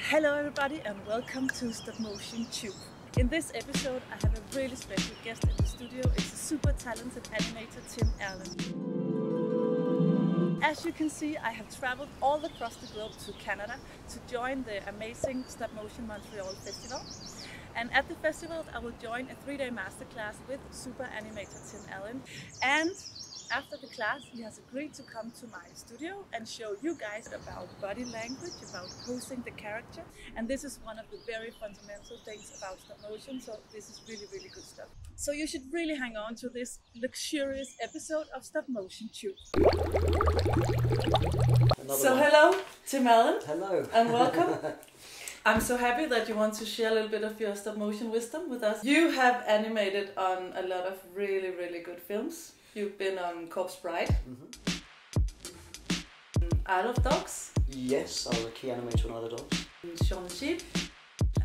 Hello everybody and welcome to Stopmotion Tube. In this episode I have a really special guest in the studio. It's a super talented animator, Tim Allen. As you can see, I have traveled all across the globe to Canada to join the amazing Stopmotion Montreal festival. And at the festival I will join a 3-day masterclass with super animator Tim Allen. And after the class, he has agreed to come to my studio and show you guys about body language, about posing the character. And this is one of the very fundamental things about stop motion, so this is really, really good stuff. So you should really hang on to this luxurious episode of Stopmotion Tube. Hello, Tim Allen. Hello. And welcome. I'm so happy that you want to share a little bit of your stop motion wisdom with us. You have animated on a lot of really, really good films. You've been on Corpse Bride, Isle of Dogs. Yes, I was a key animator on Isle of Dogs. Shaun the Sheep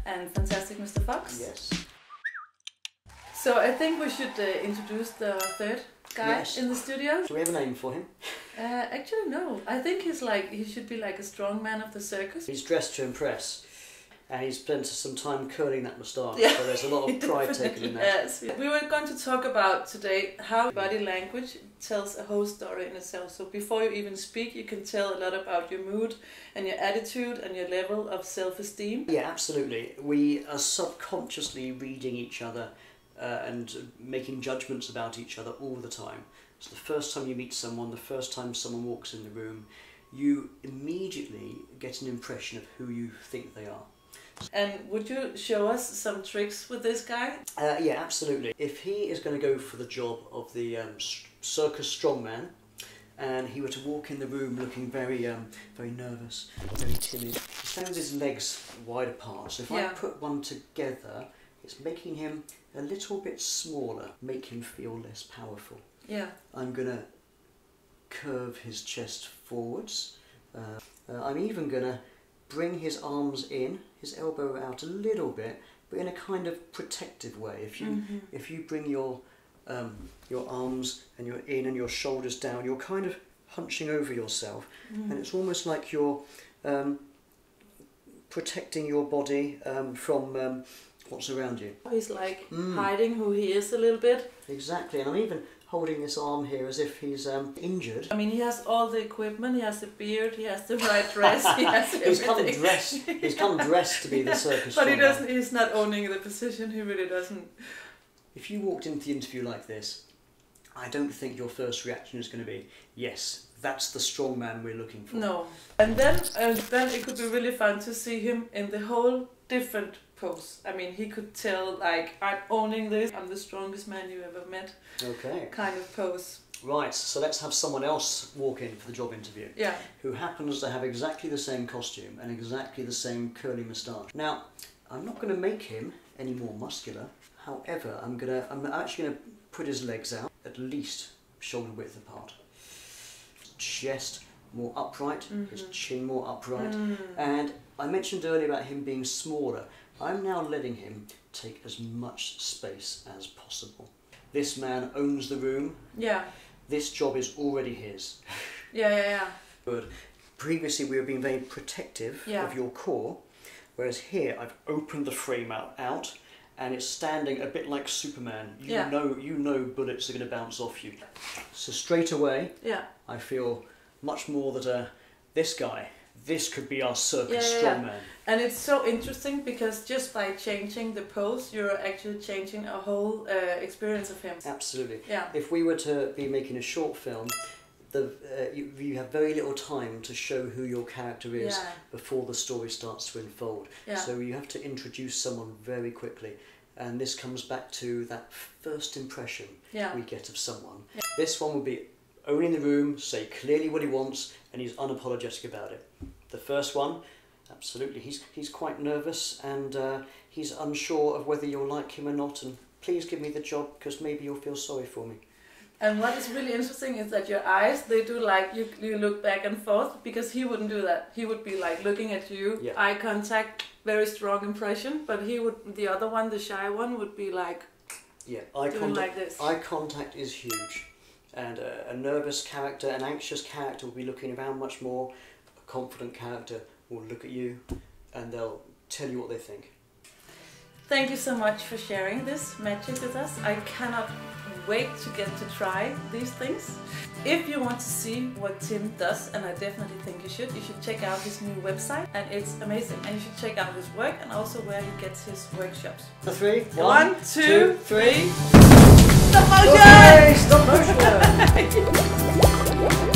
and Fantastic Mr. Fox. Yes. So I think we should introduce the third guy in the studio. Do we have a name for him? Actually no. I think he should be like a strong man of the circus. He's dressed to impress. And he's spent some time curling that moustache, yeah, so there's a lot of pride taken in that. Yes. We were going to talk about today how body language tells a whole story in itself. So before you even speak, you can tell a lot about your mood and your attitude and your level of self-esteem. Yeah, absolutely. We are subconsciously reading each other and making judgments about each other all the time. So the first time you meet someone, the first time someone walks in the room, you immediately get an impression of who you think they are. And would you show us some tricks with this guy? Yeah, absolutely. If he is going to go for the job of the circus strongman, and he were to walk in the room looking very nervous, very timid, he stands his legs wide apart. So if I put one together, it's making him a little bit smaller, make him feel less powerful. Yeah. I'm going to curve his chest forwards. I'm even going to bring his arms in, his elbow out a little bit, but in a kind of protective way. If you bring your arms and your in and your shoulders down, you're kind of hunching over yourself, and it's almost like you're protecting your body from what's around you. He's like hiding who he is a little bit. Exactly, and I'm even holding this arm here as if he's injured. I mean, he has all the equipment, he has the beard, he has the right dress, he has everything. He's come dressed to be the circus But strongman. he's not owning the position, he really doesn't. If you walked into the interview like this, I don't think your first reaction is going to be, yes, that's the strong man we're looking for. No. And then it could be really fun to see him in the whole different pose. I mean, he could tell, like, I'm owning this, I'm the strongest man you ever met. Okay. Kind of pose. Right, so let's have someone else walk in for the job interview. Yeah. Who happens to have exactly the same costume and exactly the same curly moustache. Now, I'm not going to make him any more muscular. However, I'm actually going to put his legs out at least shoulder width apart. His chest more upright, his chin more upright. And I mentioned earlier about him being smaller. I'm now letting him take as much space as possible. This man owns the room. Yeah. This job is already his. Yeah. Good. Previously we were being very protective of your core, whereas here I've opened the frame out and it's standing a bit like Superman. You know bullets are going to bounce off you. So straight away, I feel much more that this could be our circus strongman. And it's so interesting because just by changing the pose, you're actually changing a whole experience of him. Absolutely. Yeah. If we were to be making a short film, you have very little time to show who your character is before the story starts to unfold. Yeah. So you have to introduce someone very quickly. And this comes back to that first impression we get of someone. Yeah. This one will be only in the room, say clearly what he wants, and he's unapologetic about it. The first one, absolutely, he's quite nervous and he's unsure of whether you'll like him or not, and please give me the job because maybe you'll feel sorry for me. And what is really interesting is that your eyes, they do like, you look back and forth, because he wouldn't do that. He would be like looking at you, eye contact, very strong impression, but the other one, the shy one, would be like, doing like this. Eye contact is huge. And a nervous character, an anxious character will be looking around much more. A confident character will look at you, and they'll tell you what they think. Thank you so much for sharing this magic with us. I cannot wait to get to try these things. If you want to see what Tim does, and I definitely think you should check out his new website, and it's amazing. And you should check out his work and also where he gets his workshops. The three. 1, 2, 3. Stop motion! Okay, stop motion!